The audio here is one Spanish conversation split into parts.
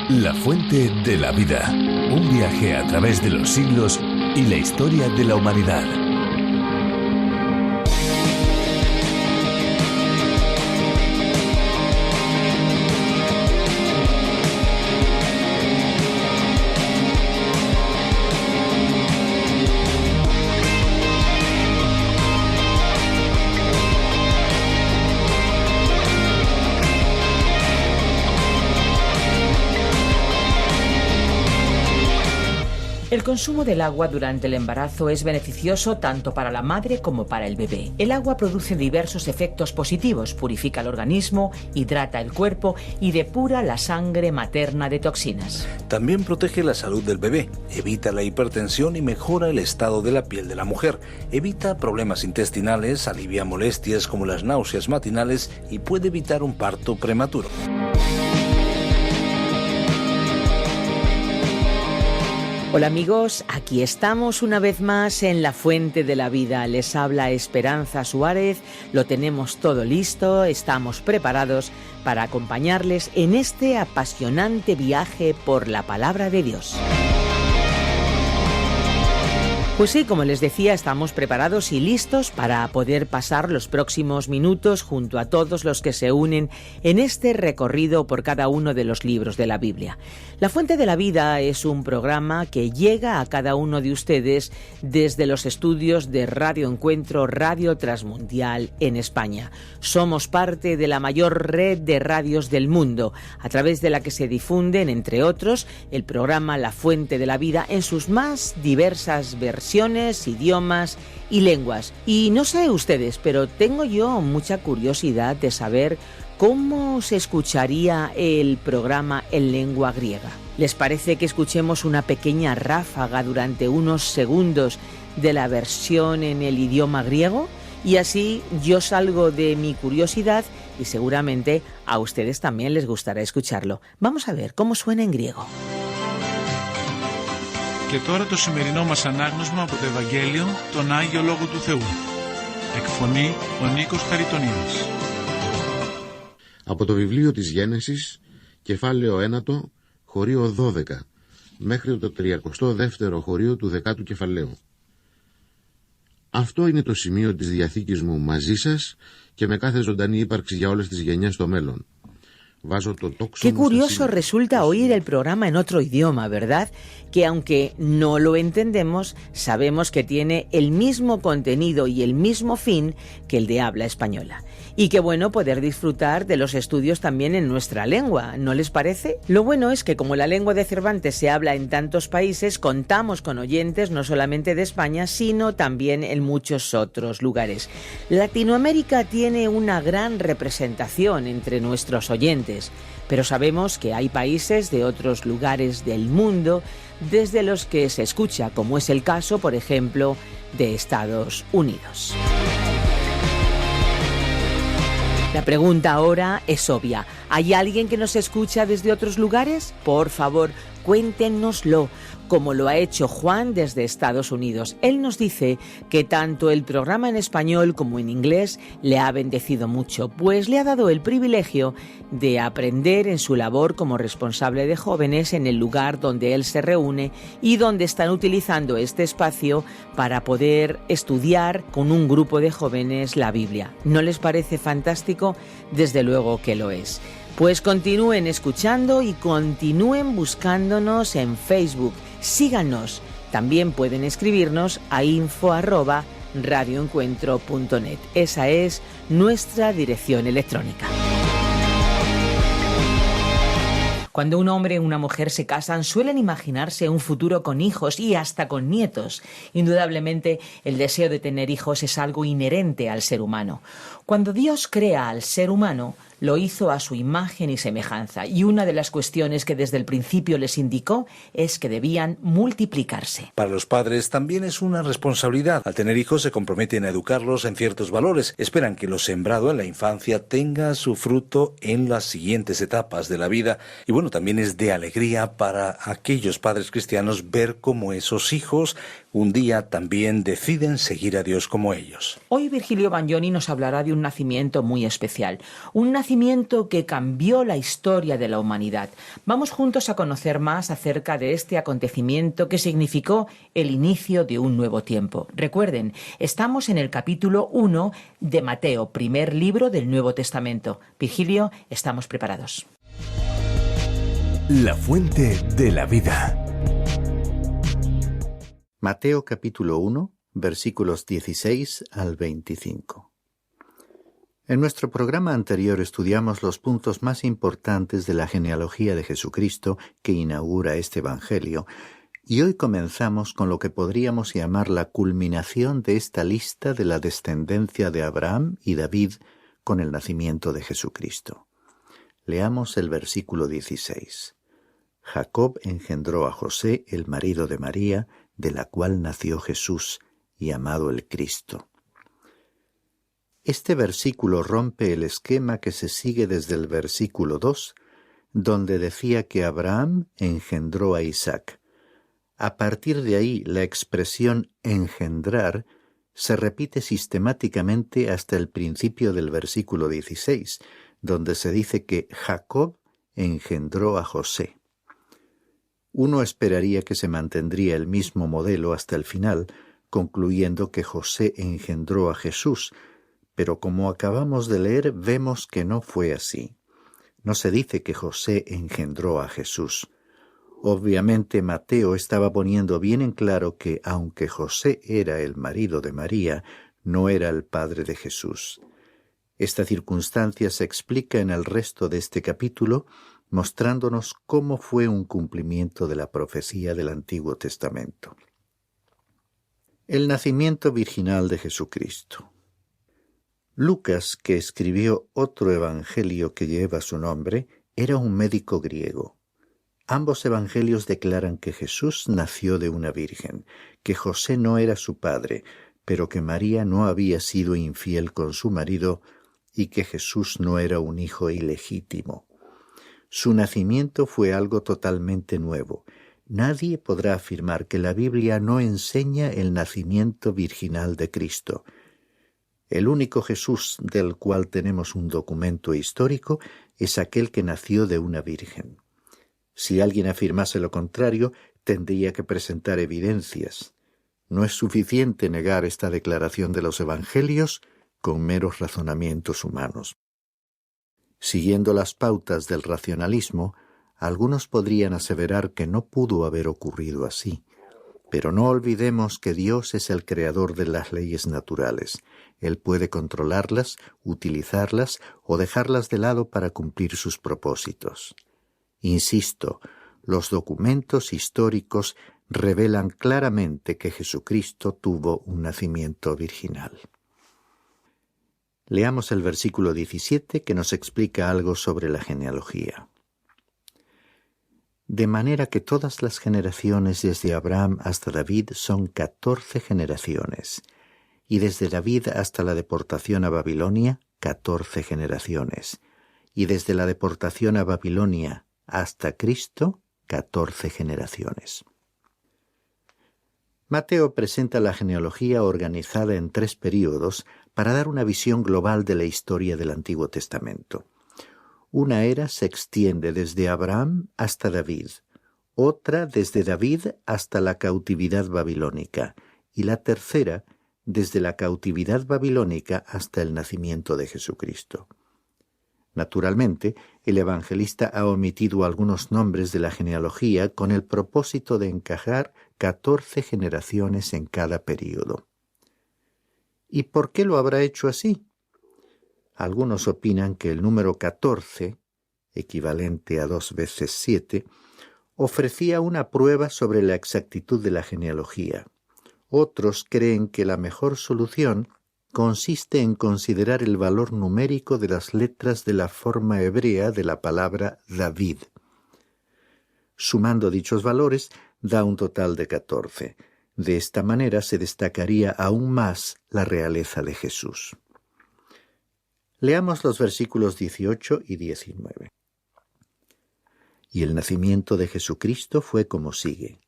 La fuente de la vida. Un viaje a través de los siglos y la historia de la humanidad. El consumo del agua durante el embarazo es beneficioso tanto para la madre como para el bebé. El agua produce diversos efectos positivos, purifica el organismo, hidrata el cuerpo y depura la sangre materna de toxinas. También protege la salud del bebé, evita la hipertensión y mejora el estado de la piel de la mujer, evita problemas intestinales, alivia molestias como las náuseas matinales y puede evitar un parto prematuro. Hola amigos, aquí estamos una vez más en La Fuente de la Vida. Les habla Esperanza Suárez, lo tenemos todo listo, estamos preparados para acompañarles en este apasionante viaje por la Palabra de Dios. Pues sí, como les decía, estamos preparados y listos para poder pasar los próximos minutos junto a todos los que se unen en este recorrido por cada uno de los libros de la Biblia. La Fuente de la Vida es un programa que llega a cada uno de ustedes desde los estudios de Radio Encuentro, Radio Transmundial en España. Somos parte de la mayor red de radios del mundo, a través de la que se difunden, entre otros, el programa La Fuente de la Vida en sus más diversas versiones, idiomas y lenguas. Y no sé ustedes, pero tengo yo mucha curiosidad de saber cómo se escucharía el programa en lengua griega. ¿Les parece que escuchemos una pequeña ráfaga durante unos segundos de la versión en el idioma griego? Y así yo salgo de mi curiosidad y seguramente a ustedes también les gustará escucharlo. Vamos a ver cómo suena en griego. Και τώρα το σημερινό μας ανάγνωσμα από το Ευαγγέλιο, τον Άγιο Λόγο του Θεού. Εκφωνεί ο Νίκος Χαριτονίδης. Από το βιβλίο της Γένεσης, κεφάλαιο 1, χωρίο 12, μέχρι το 32ο χωρίο του 10ου κεφαλαίου. Αυτό είναι το σημείο της Διαθήκης μου μαζί σας και με κάθε ζωντανή ύπαρξη για όλες τις γενιές στο μέλλον. Qué curioso resulta oír el programa en otro idioma, ¿verdad? Que aunque no lo entendemos, sabemos que tiene el mismo contenido y el mismo fin que el de habla española. Y qué bueno poder disfrutar de los estudios también en nuestra lengua, ¿no les parece? Lo bueno es que como la lengua de Cervantes se habla en tantos países, contamos con oyentes no solamente de España, sino también en muchos otros lugares. Latinoamérica tiene una gran representación entre nuestros oyentes, pero sabemos que hay países de otros lugares del mundo desde los que se escucha, como es el caso, por ejemplo, de Estados Unidos. La pregunta ahora es obvia. ¿Hay alguien que nos escucha desde otros lugares? Por favor, cuéntenoslo, como lo ha hecho Juan desde Estados Unidos. Él nos dice que tanto el programa en español como en inglés le ha bendecido mucho, pues le ha dado el privilegio de aprender en su labor como responsable de jóvenes en el lugar donde él se reúne y donde están utilizando este espacio para poder estudiar con un grupo de jóvenes la Biblia. ¿No les parece fantástico? Desde luego que lo es. Pues continúen escuchando y continúen buscándonos en Facebook. Síganos. También pueden escribirnos a info@radioencuentro.net. Esa es nuestra dirección electrónica. Cuando un hombre y una mujer se casan, suelen imaginarse un futuro con hijos y hasta con nietos. Indudablemente, el deseo de tener hijos es algo inherente al ser humano. Cuando Dios crea al ser humano, Lo hizo a su imagen y semejanza, y una de las cuestiones que desde el principio les indicó es que debían multiplicarse. Para los padres también es una responsabilidad. Al tener hijos se comprometen a educarlos en ciertos valores. Esperan que lo sembrado en la infancia tenga su fruto en las siguientes etapas de la vida. Y bueno, también es de alegría para aquellos padres cristianos ver cómo esos hijos un día también deciden seguir a Dios como ellos. Hoy Virgilio Bagnoni nos hablará de un nacimiento muy especial, un nacimiento que cambió la historia de la humanidad. Vamos juntos a conocer más acerca de este acontecimiento que significó el inicio de un nuevo tiempo. Recuerden, estamos en el capítulo 1 de Mateo, primer libro del Nuevo Testamento. Virgilio, estamos preparados. La fuente de la vida. Mateo capítulo 1, versículos 16 al 25. En nuestro programa anterior estudiamos los puntos más importantes de la genealogía de Jesucristo que inaugura este Evangelio, y hoy comenzamos con lo que podríamos llamar la culminación de esta lista de la descendencia de Abraham y David con el nacimiento de Jesucristo. Leamos el versículo 16. Jacob engendró a José, el marido de María, de la cual nació Jesús, llamado el Cristo. Este versículo rompe el esquema que se sigue desde el versículo 2, donde decía que Abraham engendró a Isaac. A partir de ahí, la expresión engendrar se repite sistemáticamente hasta el principio del versículo 16, donde se dice que Jacob engendró a José. Uno esperaría que se mantendría el mismo modelo hasta el final, concluyendo que José engendró a Jesús, pero como acabamos de leer, vemos que no fue así. No se dice que José engendró a Jesús. Obviamente Mateo estaba poniendo bien en claro que, aunque José era el marido de María, no era el padre de Jesús. Esta circunstancia se explica en el resto de este capítulo, mostrándonos cómo fue un cumplimiento de la profecía del Antiguo Testamento. El nacimiento virginal de Jesucristo. Lucas, que escribió otro evangelio que lleva su nombre, era un médico griego. Ambos evangelios declaran que Jesús nació de una virgen, que José no era su padre, pero que María no había sido infiel con su marido y que Jesús no era un hijo ilegítimo. Su nacimiento fue algo totalmente nuevo. Nadie podrá afirmar que la Biblia no enseña el nacimiento virginal de Cristo. El único Jesús del cual tenemos un documento histórico es aquel que nació de una virgen. Si alguien afirmase lo contrario, tendría que presentar evidencias. No es suficiente negar esta declaración de los evangelios con meros razonamientos humanos. Siguiendo las pautas del racionalismo, algunos podrían aseverar que no pudo haber ocurrido así. Pero no olvidemos que Dios es el creador de las leyes naturales. Él puede controlarlas, utilizarlas o dejarlas de lado para cumplir sus propósitos. Insisto, los documentos históricos revelan claramente que Jesucristo tuvo un nacimiento virginal. Leamos el versículo 17 que nos explica algo sobre la genealogía. De manera que todas las generaciones desde Abraham hasta David son 14 generaciones, y desde David hasta la deportación a Babilonia, 14 generaciones, y desde la deportación a Babilonia hasta Cristo, 14 generaciones. Mateo presenta la genealogía organizada en 3 períodos para dar una visión global de la historia del Antiguo Testamento. Una era se extiende desde Abraham hasta David, otra desde David hasta la cautividad babilónica, y la tercera desde la cautividad babilónica hasta el nacimiento de Jesucristo. Naturalmente, el evangelista ha omitido algunos nombres de la genealogía con el propósito de encajar 14 generaciones en cada período. ¿Y por qué lo habrá hecho así? Algunos opinan que el número 14, equivalente a 2 veces 7, ofrecía una prueba sobre la exactitud de la genealogía. Otros creen que la mejor solución consiste en considerar el valor numérico de las letras de la forma hebrea de la palabra David. Sumando dichos valores, da un total de 14. De esta manera se destacaría aún más la realeza de Jesús. Leamos los versículos 18 y 19. Y el nacimiento de Jesucristo fue como sigue.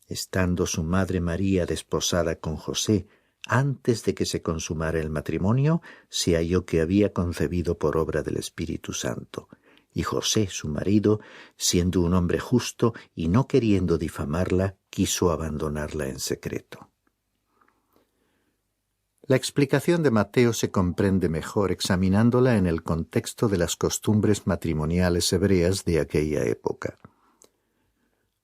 Estando su madre María desposada con José, antes de que se consumara el matrimonio, se halló que había concebido por obra del Espíritu Santo. Y José, su marido, siendo un hombre justo y no queriendo difamarla, quiso abandonarla en secreto. La explicación de Mateo se comprende mejor examinándola en el contexto de las costumbres matrimoniales hebreas de aquella época.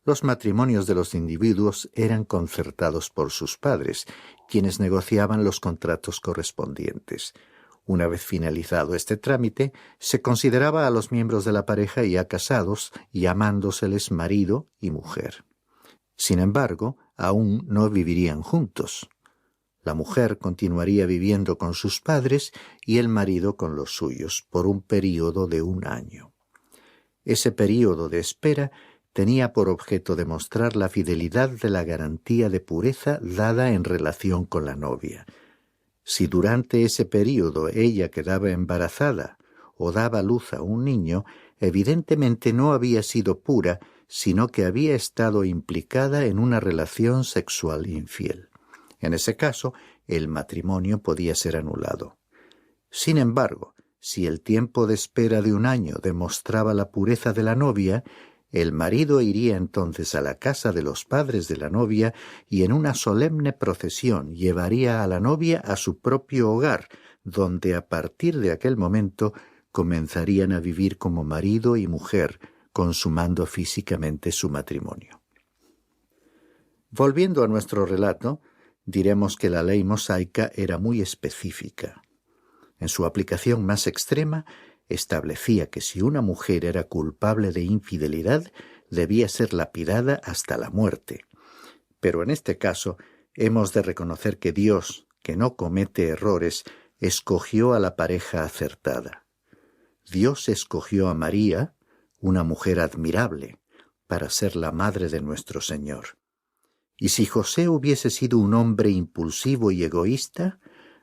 Los matrimonios de los individuos eran concertados por sus padres, quienes negociaban los contratos correspondientes. Una vez finalizado este trámite, se consideraba a los miembros de la pareja ya casados, llamándoseles marido y mujer. Sin embargo, aún no vivirían juntos. La mujer continuaría viviendo con sus padres y el marido con los suyos por un período de 1 año. Ese período de espera tenía por objeto demostrar la fidelidad de la garantía de pureza dada en relación con la novia. Si durante ese período ella quedaba embarazada o daba a luz a un niño, evidentemente no había sido pura, sino que había estado implicada en una relación sexual infiel. En ese caso, el matrimonio podía ser anulado. Sin embargo, si el tiempo de espera de 1 año demostraba la pureza de la novia, el marido iría entonces a la casa de los padres de la novia y en una solemne procesión llevaría a la novia a su propio hogar, donde a partir de aquel momento comenzarían a vivir como marido y mujer, consumando físicamente su matrimonio. Volviendo a nuestro relato, diremos que la ley mosaica era muy específica. En su aplicación más extrema, establecía que si una mujer era culpable de infidelidad, debía ser lapidada hasta la muerte. Pero en este caso, hemos de reconocer que Dios, que no comete errores, escogió a la pareja acertada. Dios escogió a María, una mujer admirable, para ser la madre de nuestro Señor. Y si José hubiese sido un hombre impulsivo y egoísta,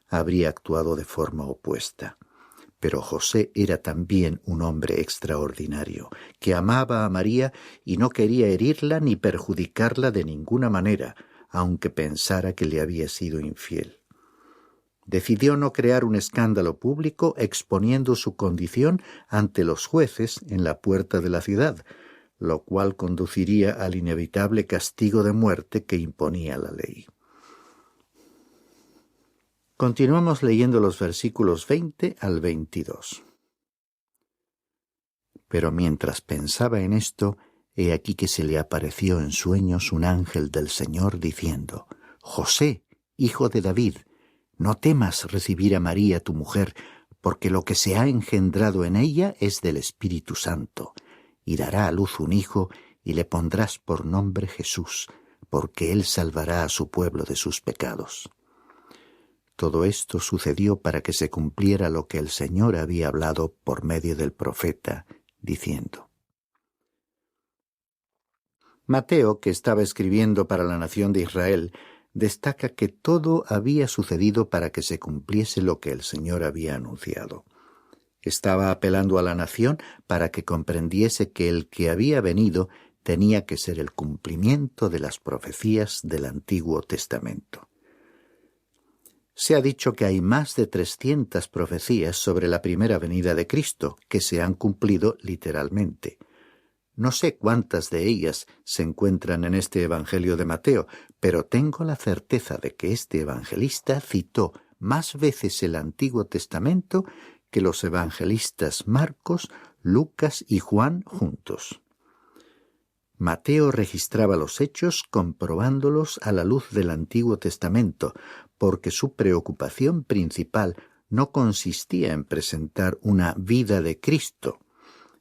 habría actuado de forma opuesta. Pero José era también un hombre extraordinario, que amaba a María y no quería herirla ni perjudicarla de ninguna manera, aunque pensara que le había sido infiel. Decidió no crear un escándalo público exponiendo su condición ante los jueces en la puerta de la ciudad, lo cual conduciría al inevitable castigo de muerte que imponía la ley. Continuamos leyendo los versículos 20 al 22. Pero mientras pensaba en esto, he aquí que se le apareció en sueños un ángel del Señor diciendo: José, hijo de David, no temas recibir a María tu mujer, porque lo que se ha engendrado en ella es del Espíritu Santo, y dará a luz un hijo, y le pondrás por nombre Jesús, porque él salvará a su pueblo de sus pecados. Todo esto sucedió para que se cumpliera lo que el Señor había hablado por medio del profeta, diciendo. Mateo, que estaba escribiendo para la nación de Israel, destaca que todo había sucedido para que se cumpliese lo que el Señor había anunciado. Estaba apelando a la nación para que comprendiese que el que había venido tenía que ser el cumplimiento de las profecías del Antiguo Testamento. Se ha dicho que hay más de 300 profecías sobre la primera venida de Cristo que se han cumplido literalmente. No sé cuántas de ellas se encuentran en este Evangelio de Mateo, pero tengo la certeza de que este evangelista citó más veces el Antiguo Testamento que los evangelistas Marcos, Lucas y Juan juntos. Mateo registraba los hechos comprobándolos a la luz del Antiguo Testamento, porque su preocupación principal no consistía en presentar una vida de Cristo,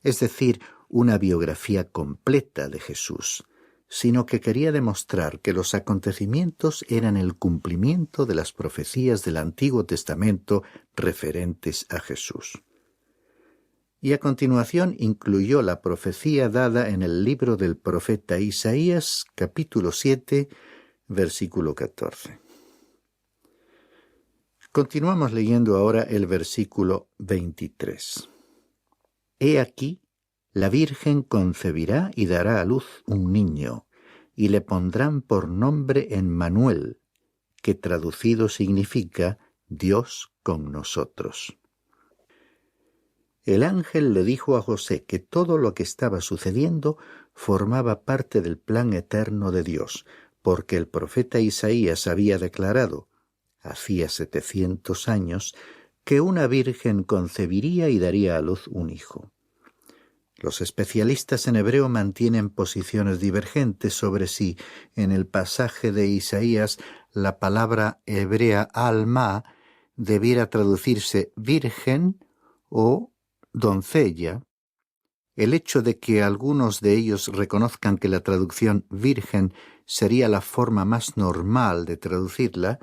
es decir, una biografía completa de Jesús, sino que quería demostrar que los acontecimientos eran el cumplimiento de las profecías del Antiguo Testamento referentes a Jesús. Y a continuación incluyó la profecía dada en el libro del profeta Isaías, capítulo 7, versículo 14. Continuamos leyendo ahora el versículo 23. He aquí, la Virgen concebirá y dará a luz un niño, y le pondrán por nombre Emmanuel, que traducido significa Dios con nosotros. El ángel le dijo a José que todo lo que estaba sucediendo formaba parte del plan eterno de Dios, porque el profeta Isaías había declarado, hacía 700 años, que una virgen concebiría y daría a luz un hijo. Los especialistas en hebreo mantienen posiciones divergentes sobre si en el pasaje de Isaías la palabra hebrea alma debiera traducirse virgen o doncella. El hecho de que algunos de ellos reconozcan que la traducción virgen sería la forma más normal de traducirla,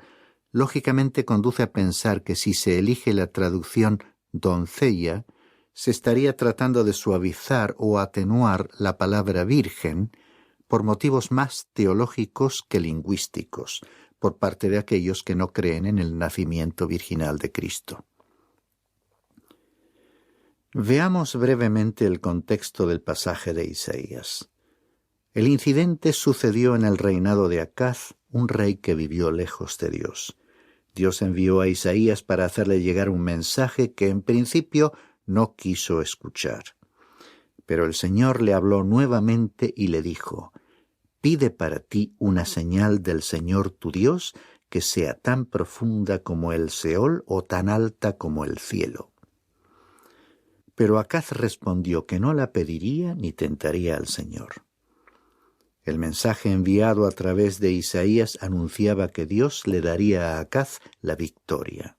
lógicamente conduce a pensar que si se elige la traducción doncella, se estaría tratando de suavizar o atenuar la palabra virgen por motivos más teológicos que lingüísticos, por parte de aquellos que no creen en el nacimiento virginal de Cristo. Veamos brevemente el contexto del pasaje de Isaías. El incidente sucedió en el reinado de Acaz, un rey que vivió lejos de Dios. Dios envió a Isaías para hacerle llegar un mensaje que en principio no quiso escuchar. Pero el Señor le habló nuevamente y le dijo: «Pide para ti una señal del Señor tu Dios que sea tan profunda como el Seol o tan alta como el cielo». Pero Acaz respondió que no la pediría ni tentaría al Señor. El mensaje enviado a través de Isaías anunciaba que Dios le daría a Acaz la victoria.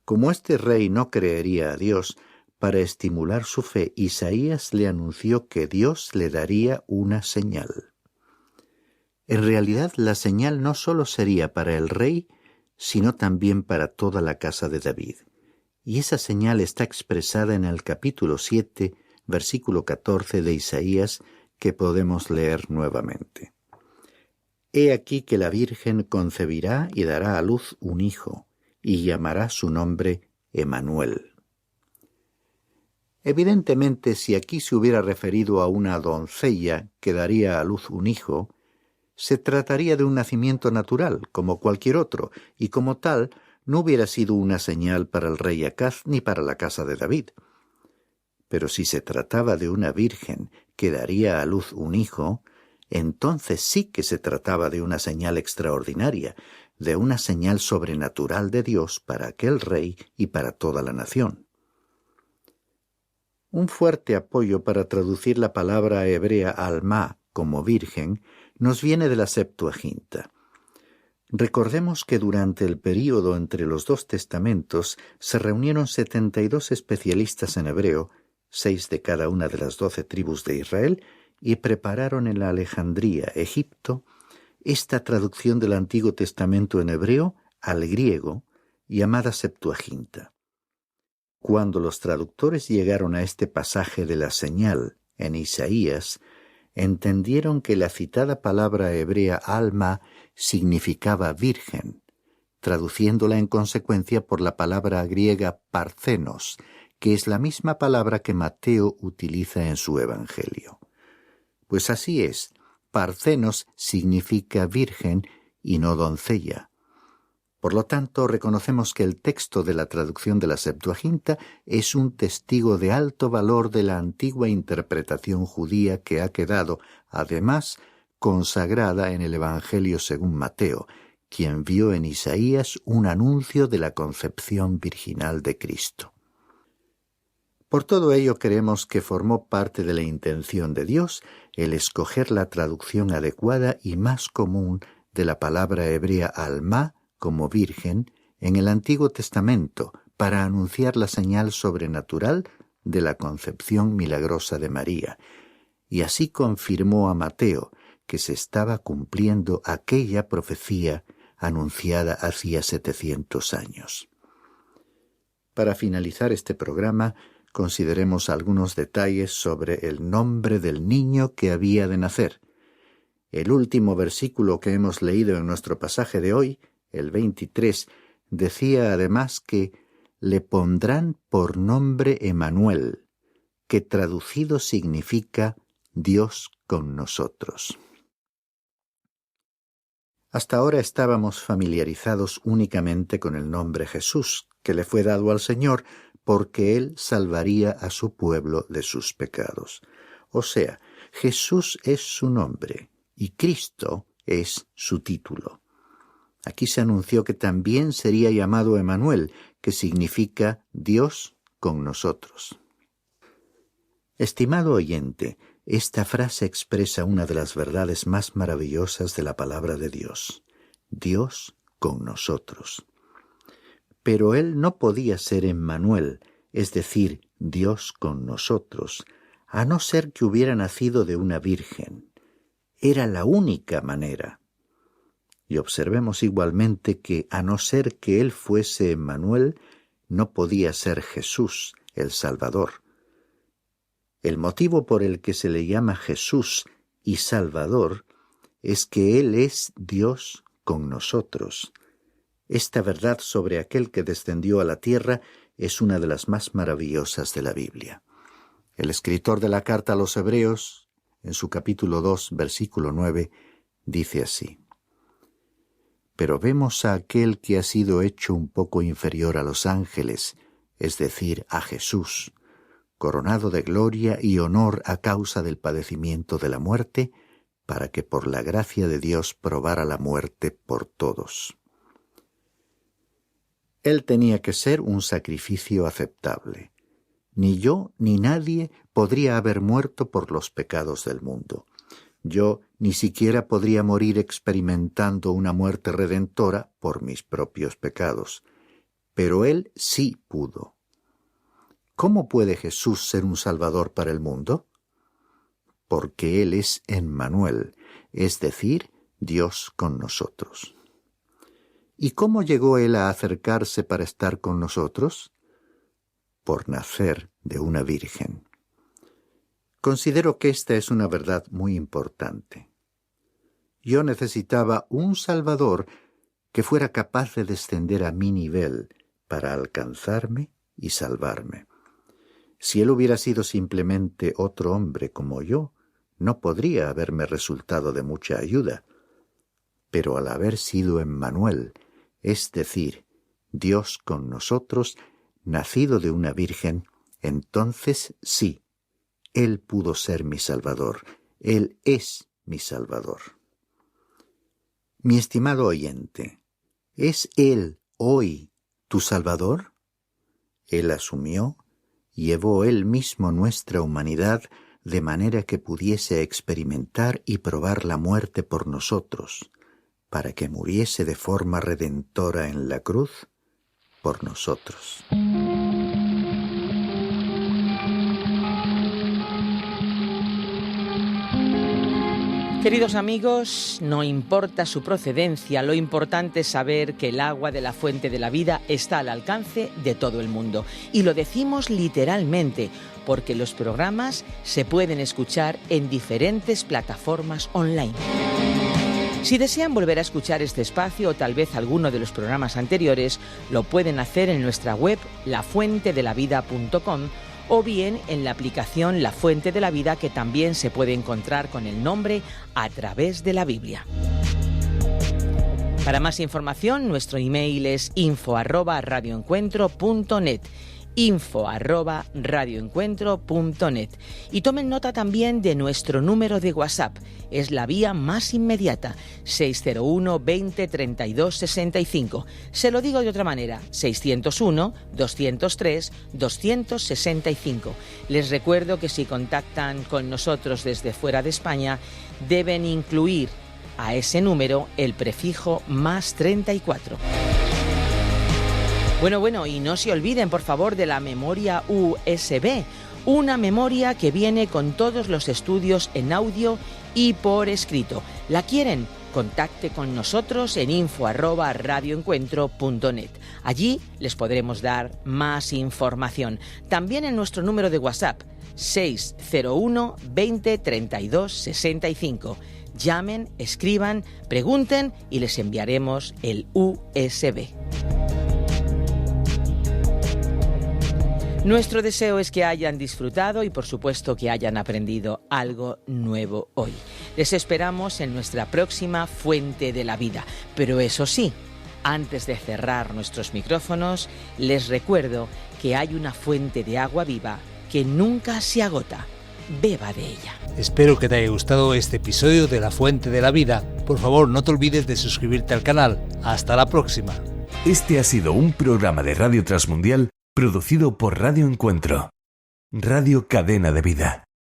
Como este rey no creería a Dios, para estimular su fe, Isaías le anunció que Dios le daría una señal. En realidad, la señal no solo sería para el rey, sino también para toda la casa de David. Y esa señal está expresada en el capítulo 7, versículo 14 de Isaías, que podemos leer nuevamente. He aquí que la Virgen concebirá y dará a luz un hijo, y llamará su nombre Emmanuel. Evidentemente, si aquí se hubiera referido a una doncella que daría a luz un hijo, se trataría de un nacimiento natural, como cualquier otro, y como tal, no hubiera sido una señal para el rey Acaz ni para la casa de David. Pero si se trataba de una virgen que daría a luz un hijo, entonces sí que se trataba de una señal extraordinaria, de una señal sobrenatural de Dios para aquel rey y para toda la nación. Un fuerte apoyo para traducir la palabra hebrea alma como virgen nos viene de la Septuaginta. Recordemos que durante el período entre los dos testamentos se reunieron 72 especialistas en hebreo, 6 de cada una de las 12 tribus de Israel, y prepararon en la Alejandría, Egipto, esta traducción del Antiguo Testamento en hebreo al griego, llamada Septuaginta. Cuando los traductores llegaron a este pasaje de la señal en Isaías, entendieron que la citada palabra hebrea alma significaba virgen, traduciéndola en consecuencia por la palabra griega parthenos, que es la misma palabra que Mateo utiliza en su Evangelio. Pues así es, parthenos significa virgen y no doncella. Por lo tanto, reconocemos que el texto de la traducción de la Septuaginta es un testigo de alto valor de la antigua interpretación judía que ha quedado, además, consagrada en el Evangelio según Mateo, quien vio en Isaías un anuncio de la concepción virginal de Cristo. Por todo ello creemos que formó parte de la intención de Dios el escoger la traducción adecuada y más común de la palabra hebrea alma como virgen en el Antiguo Testamento para anunciar la señal sobrenatural de la concepción milagrosa de María, y así confirmó a Mateo que se estaba cumpliendo aquella profecía anunciada hacía 700 años. Para finalizar este programa, consideremos algunos detalles sobre el nombre del niño que había de nacer. El último versículo que hemos leído en nuestro pasaje de hoy, el 23, decía además que le pondrán por nombre Emanuel, que traducido significa Dios con nosotros. Hasta ahora estábamos familiarizados únicamente con el nombre Jesús, que le fue dado al Señor porque Él salvaría a su pueblo de sus pecados. O sea, Jesús es su nombre y Cristo es su título. Aquí se anunció que también sería llamado Emanuel, que significa Dios con nosotros. Estimado oyente, esta frase expresa una de las verdades más maravillosas de la palabra de Dios. Dios con nosotros. Pero Él no podía ser Emmanuel, es decir, Dios con nosotros, a no ser que hubiera nacido de una virgen. Era la única manera. Y observemos igualmente que, a no ser que Él fuese Emmanuel, no podía ser Jesús, el Salvador. El motivo por el que se le llama Jesús y Salvador es que Él es Dios con nosotros. Esta verdad sobre aquel que descendió a la tierra es una de las más maravillosas de la Biblia. El escritor de la carta a los Hebreos, en su capítulo 2, versículo 9, dice así: Pero vemos a aquel que ha sido hecho un poco inferior a los ángeles, es decir, a Jesús, coronado de gloria y honor a causa del padecimiento de la muerte, para que por la gracia de Dios probara la muerte por todos. Él tenía que ser un sacrificio aceptable. Ni yo ni nadie podría haber muerto por los pecados del mundo. Yo ni siquiera podría morir experimentando una muerte redentora por mis propios pecados. Pero Él sí pudo. ¿Cómo puede Jesús ser un Salvador para el mundo? Porque Él es Emmanuel, es decir, Dios con nosotros. ¿Y cómo llegó Él a acercarse para estar con nosotros? Por nacer de una virgen. Considero que esta es una verdad muy importante. Yo necesitaba un Salvador que fuera capaz de descender a mi nivel para alcanzarme y salvarme. Si Él hubiera sido simplemente otro hombre como yo, no podría haberme resultado de mucha ayuda. Pero al haber sido Emmanuel, es decir, Dios con nosotros, nacido de una virgen, entonces sí, Él pudo ser mi Salvador. Él es mi Salvador. Mi estimado oyente, ¿es Él hoy tu Salvador? Él asumió, llevó Él mismo nuestra humanidad de manera que pudiese experimentar y probar la muerte por nosotros, para que muriese de forma redentora en la cruz por nosotros. Queridos amigos, no importa su procedencia, lo importante es saber que el agua de la fuente de la vida está al alcance de todo el mundo. Y lo decimos literalmente, porque los programas se pueden escuchar en diferentes plataformas online. Si desean volver a escuchar este espacio o tal vez alguno de los programas anteriores, lo pueden hacer en nuestra web lafuentedelavida.com o bien en la aplicación La Fuente de la Vida, que también se puede encontrar con el nombre A Través de la Biblia. Para más información, nuestro email es info@radioencuentro.net. info@radioencuentro.net. Y tomen nota también de nuestro número de WhatsApp. Es la vía más inmediata, 601 20 32 65. Se lo digo de otra manera, 601 203 265. Les recuerdo que si contactan con nosotros desde fuera de España, deben incluir a ese número el prefijo +34. Bueno, y no se olviden, por favor, de la memoria USB. Una memoria que viene con todos los estudios en audio y por escrito. ¿La quieren? Contacte con nosotros en info@radioencuentro.net. Allí les podremos dar más información. También en nuestro número de WhatsApp, 601 20 32 65. Llamen, escriban, pregunten y les enviaremos el USB. Nuestro deseo es que hayan disfrutado y por supuesto que hayan aprendido algo nuevo hoy. Les esperamos en nuestra próxima Fuente de la Vida. Pero eso sí, antes de cerrar nuestros micrófonos, les recuerdo que hay una fuente de agua viva que nunca se agota. Beba de ella. Espero que te haya gustado este episodio de La Fuente de la Vida. Por favor, no te olvides de suscribirte al canal. Hasta la próxima. Este ha sido un programa de Radio Transmundial producido por Radio Encuentro, Radio Cadena de Vida.